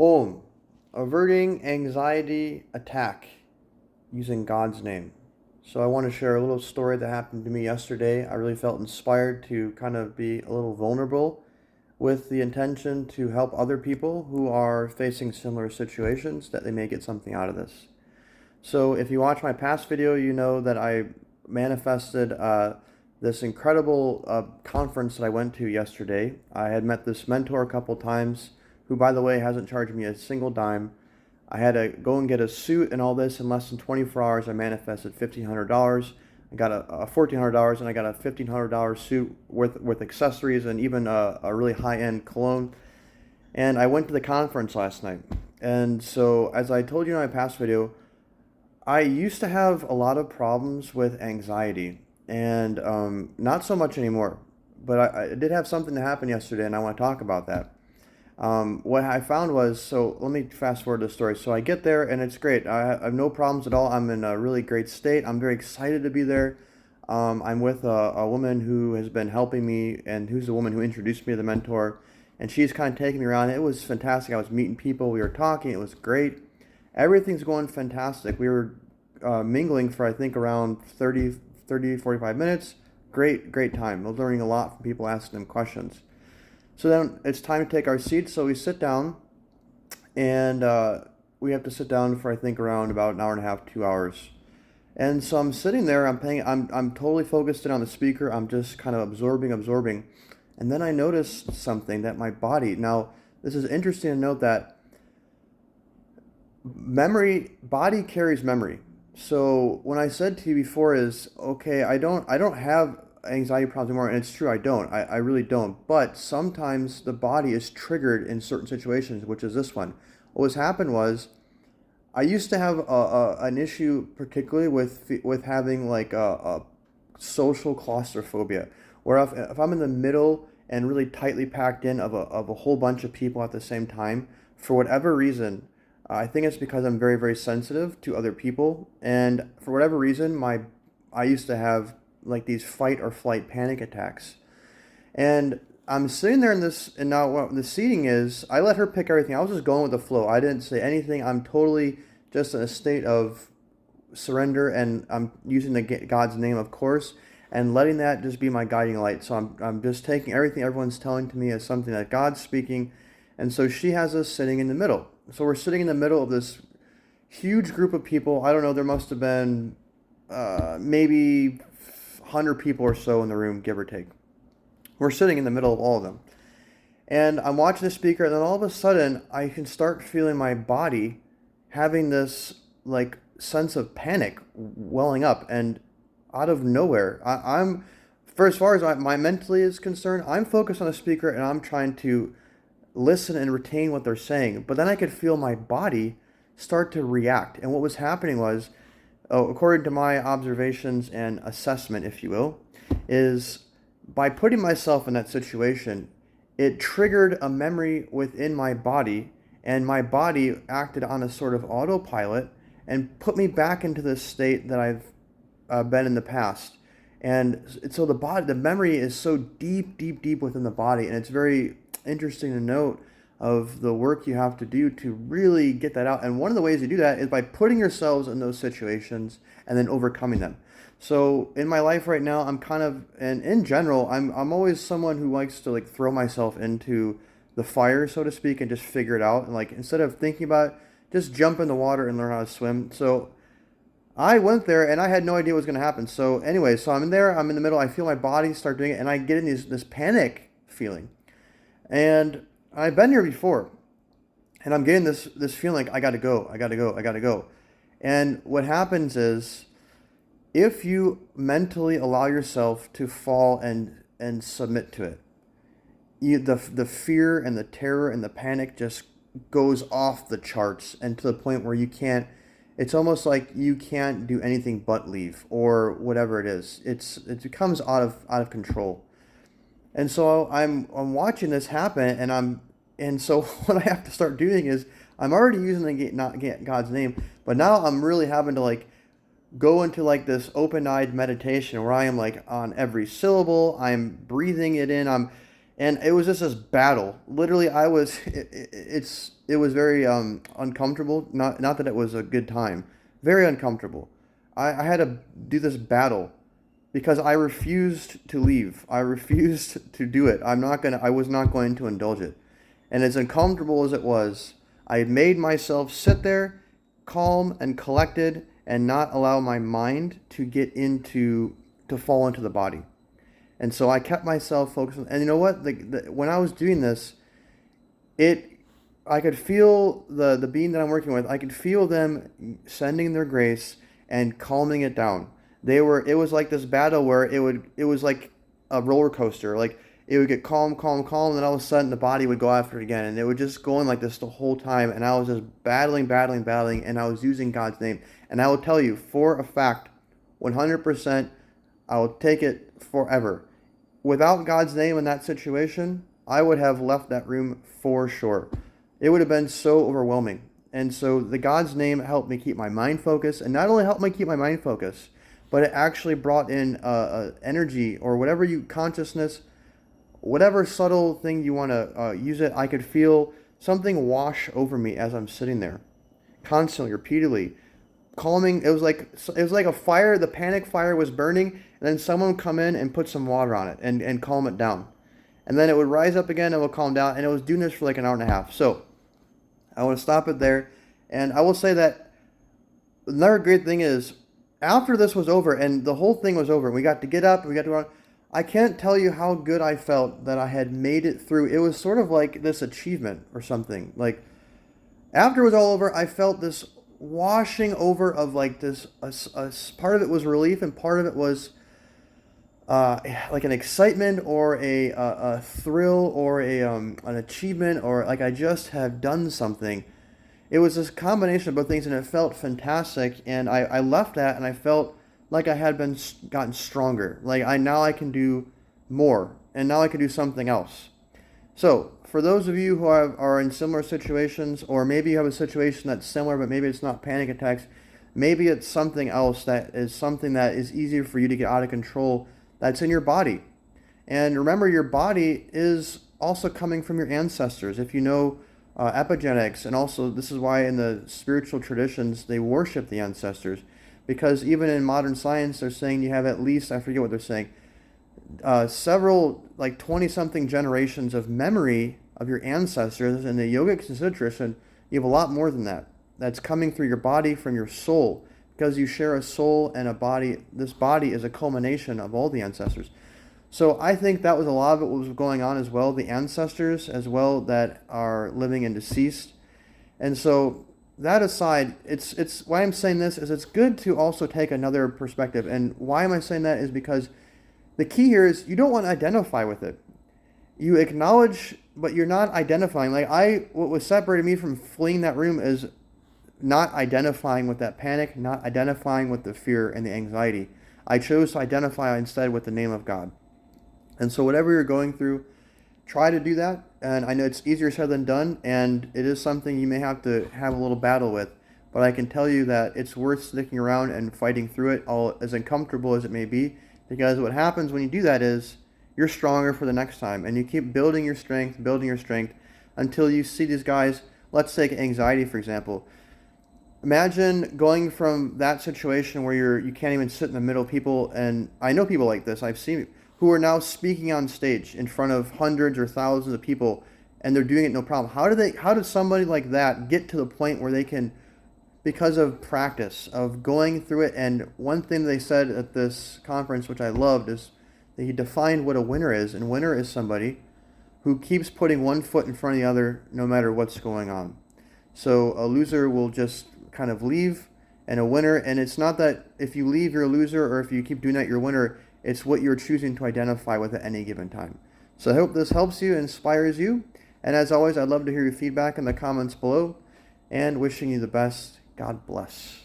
Boom. Averting anxiety attack using God's name. So I want to share a little story that happened to me yesterday. I really felt inspired to kind of be a little vulnerable with the intention to help other people who are facing similar situations that they may get something out of this. So if you watch my past video, you know that I manifested this incredible conference that I went to yesterday. I had met this mentor a couple times, who, by the way, hasn't charged me a single dime. I had to go and get a suit and all this in less than 24 hours. I manifested $1,500. I got a $1,400, and I got a $1,500 suit with accessories and even a really high-end cologne. And I went to the conference last night. And so, as I told you in my past video, I used to have a lot of problems with anxiety, and not so much anymore. But I did have something that happened yesterday, and I want to talk about that. What I found was, so let me fast forward the story. So I get there, and it's great. I have no problems at all. I'm in a really great state. I'm very excited to be there. I'm with a woman who has been helping me, and who's the woman who introduced me to the mentor. And she's kind of taking me around. It was fantastic. I was meeting people. We were talking. It was great. Everything's going fantastic. We were mingling for, I think, around 45 minutes. Great time. I was learning a lot from people, asking them questions. So then it's time to take our seats. So we sit down, and we have to sit down for, I think, around about an hour and a half, 2 hours. And so I'm sitting there. I'm totally focused in on the speaker. I'm just kind of absorbing. And then I noticed something that my body. Now, this is interesting to note that body carries memory. So when I said to you before is, okay, I don't have anxiety problems anymore, and it's true, I don't. I really don't. But sometimes the body is triggered in certain situations, which is this one. What was happened was, I used to have an issue particularly with having like a social claustrophobia, where if I'm in the middle and really tightly packed in of a whole bunch of people at the same time, for whatever reason, I think it's because I'm very, very sensitive to other people, and for whatever reason, I used to have like these fight or flight panic attacks. And I'm sitting there and now what the seating is, I let her pick everything. I was just going with the flow. I didn't say anything. I'm totally just in a state of surrender, and I'm using God's name, of course, and letting that just be my guiding light. So I'm just taking everything everyone's telling to me as something that God's speaking. And so she has us sitting in the middle. So we're sitting in the middle of this huge group of people. I don't know, there must have been maybe 100 people or so in the room, give or take. We're sitting in the middle of all of them. And I'm watching the speaker, and then all of a sudden, I can start feeling my body having this like sense of panic welling up, and out of nowhere, I'm, for as far as my mentally is concerned, I'm focused on the speaker, and I'm trying to listen and retain what they're saying. But then I could feel my body start to react. And what was happening was, according to my observations and assessment, if you will, is by putting myself in that situation, it triggered a memory within my body, and my body acted on a sort of autopilot and put me back into this state that I've been in the past. And so the memory is so deep within the body, and it's very interesting to note of the work you have to do to really get that out. And one of the ways you do that is by putting yourselves in those situations and then overcoming them. So in my life right now, I'm kind of, and in general, I'm always someone who likes to like throw myself into the fire, so to speak, and just figure it out. And like, instead of thinking about it, just jump in the water and learn how to swim. So I went there, and I had no idea what was going to happen. So anyway, so I'm in there, I'm in the middle, I feel my body start doing it, and I get in this panic feeling. And I've been here before, and I'm getting this feeling like I gotta go. And what happens is, if you mentally allow yourself to fall and submit to it, the fear and the terror and the panic just goes off the charts, and to the point where you can't. It's almost like you can't do anything but leave, or whatever it is. It becomes out of control. And so I'm watching this happen, and so what I have to start doing is, I'm already using not God's name, but now I'm really having to like go into like this open-eyed meditation where I am like on every syllable, I'm breathing it in, and it was just this battle. Literally, I was it was very uncomfortable. Not that it was a good time. Very uncomfortable. I had to do this battle because I refused to leave. I refused to do it. I was not going to indulge it. And as uncomfortable as it was, I made myself sit there, calm and collected, and not allow my mind to get into to fall into the body. And so I kept myself focused on, and you know what? When I was doing this, it I could feel the being that I'm working with. I could feel them sending their grace and calming it down. It was like this battle where it was like a roller coaster. Like it would get calm, calm, calm, and then all of a sudden the body would go after it again, and it would just go on like this the whole time. And I was just battling, battling, battling, and I was using God's name. And I will tell you for a fact, 100%, I will take it forever. Without God's name in that situation, I would have left that room for sure. It would have been so overwhelming. And so the God's name helped me keep my mind focused, and not only helped me keep my mind focused, but it actually brought in energy or whatever consciousness, whatever subtle thing you want to use it. I could feel something wash over me as I'm sitting there, constantly, repeatedly, calming. It was like a fire. The panic fire was burning, and then someone would come in and put some water on it and calm it down, and then it would rise up again and it would calm down. And it was doing this for like an hour and a half. So I want to stop it there, and I will say that another great thing is after this was over and the whole thing was over, we got to get up, we got to run. I can't tell you how good I felt that I had made it through. It was sort of like this achievement or something. Like after it was all over, I felt this washing over of like this. Part of it was relief, and part of it was like an excitement or a thrill or an achievement, or like I just have done something. It was this combination of both things, and it felt fantastic. And I left that, and I felt like I had gotten stronger. Like now I can do more, and now I can do something else. So for those of you who are in similar situations, or maybe you have a situation that's similar, but maybe it's not panic attacks, maybe it's something else that is easier for you to get out of control, that's in your body. And remember, your body is also coming from your ancestors. If you know epigenetics, and also this is why in the spiritual traditions they worship the ancestors, because even in modern science they're saying you have at least, I forget what they're saying, several, like 20-something generations of memory of your ancestors. In the yogic tradition, you have a lot more than that. That's coming through your body from your soul, because you share a soul and a body. This body is a culmination of all the ancestors. So I think that was a lot of it was going on as well, the ancestors as well that are living and deceased. And so that aside, it's why I'm saying this is it's good to also take another perspective. And why am I saying that is because the key here is you don't want to identify with it. You acknowledge, but you're not identifying. What was separating me from fleeing that room is not identifying with that panic, not identifying with the fear and the anxiety. I chose to identify instead with the name of God. And so whatever you're going through, try to do that. And I know it's easier said than done, and it is something you may have to have a little battle with. But I can tell you that it's worth sticking around and fighting through it, all as uncomfortable as it may be. Because what happens when you do that is you're stronger for the next time, and you keep building your strength until you see these guys. Let's take anxiety, for example. Imagine going from that situation where you can't even sit in the middle of people, and I know people like this, I've seen, who are now speaking on stage in front of hundreds or thousands of people, and they're doing it no problem. How did somebody like that get to the point where they can, because of practice, of going through it? And one thing they said at this conference, which I loved, is that he defined what a winner is. And winner is somebody who keeps putting one foot in front of the other no matter what's going on. So a loser will just kind of leave, and a winner, and it's not that if you leave you're a loser, or if you keep doing that you're a winner. It's what you're choosing to identify with at any given time. So I hope this helps you, inspires you. And as always, I'd love to hear your feedback in the comments below. And wishing you the best. God bless.